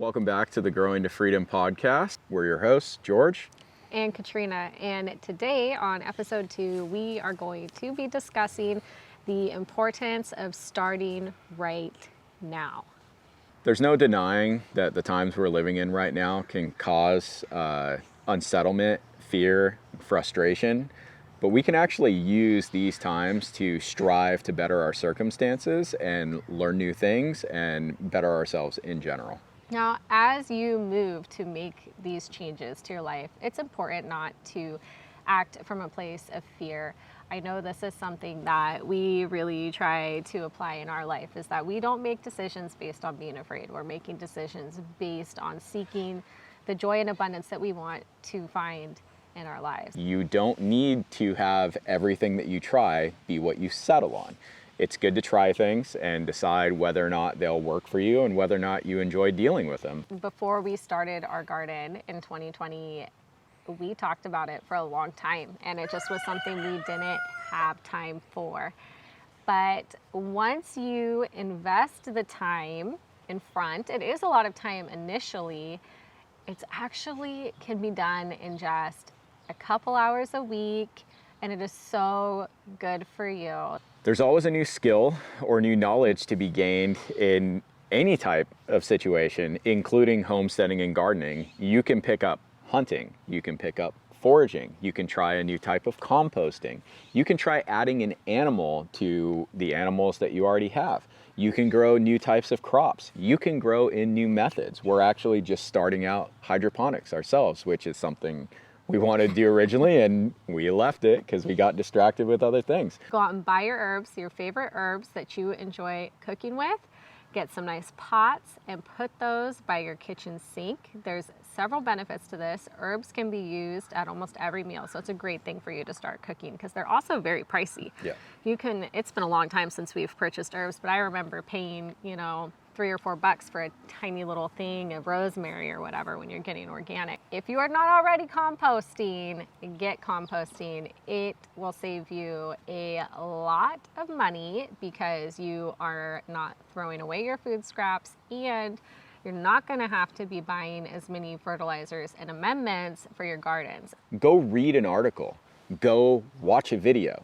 Welcome back to the Growing to Freedom podcast. We're your hosts, George and Katrina. And today on episode 2, we are going to be discussing the importance of starting right now. There's no denying that the times we're living in right now can cause unsettlement, fear, frustration, but we can actually use these times to strive to better our circumstances and learn new things and better ourselves in general. Now, as you move to make these changes to your life, it's important not to act from a place of fear. I know this is something that we really try to apply in our life, is that we don't make decisions based on being afraid. We're making decisions based on seeking the joy and abundance that we want to find in our lives. You don't need to have everything that you try be what you settle on. It's good to try things and decide whether or not they'll work for you and whether or not you enjoy dealing with them. Before we started our garden in 2020, we talked about it for a long time, and it just was something we didn't have time for. But once you invest the time in front, it is a lot of time initially, it's actually can be done in just a couple hours a week, and it is so good for you. There's always a new skill or new knowledge to be gained in any type of situation, including homesteading and gardening. You can pick up hunting, you can pick up foraging, you can try a new type of composting, you can try adding an animal to the animals that you already have. You can grow new types of crops. You can grow in new methods. We're actually just starting out hydroponics ourselves, which is something we wanted to do originally, and we left it because we got distracted with other things. Go out and buy your herbs, your favorite herbs that you enjoy cooking with. Get some nice pots and put those by your kitchen sink. There's several benefits to this. Herbs can be used at almost every meal, so it's a great thing for you to start cooking because they're also very pricey. Yeah. It's been a long time since we've purchased herbs, but I remember paying, $3 or $4 for a tiny little thing of rosemary or whatever when you're getting organic. If you are not already composting, get composting. It will save you a lot of money because you are not throwing away your food scraps, and you're not going to have to be buying as many fertilizers and amendments for your gardens. Go read an article, go watch a video,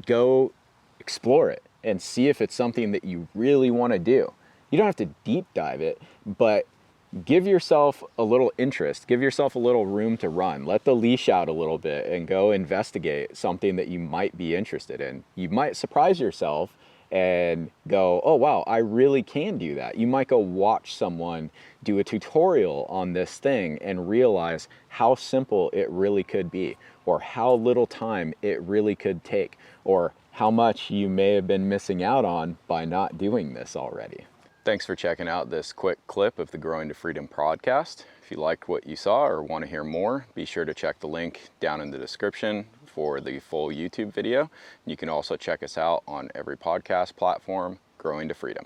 go explore it and see if it's something that you really want to do. You don't have to deep dive it, but give yourself a little interest, give yourself a little room to run. Let the leash out a little bit and go investigate something that you might be interested in. You might surprise yourself and go, oh wow, I really can do that. You might go watch someone do a tutorial on this thing and realize how simple it really could be, or how little time it really could take, or how much you may have been missing out on by not doing this already. Thanks for checking out this quick clip of the Growing to Freedom podcast. If you liked what you saw or want to hear more, be sure to check the link down in the description for the full YouTube video. You can also check us out on every podcast platform, Growing to Freedom.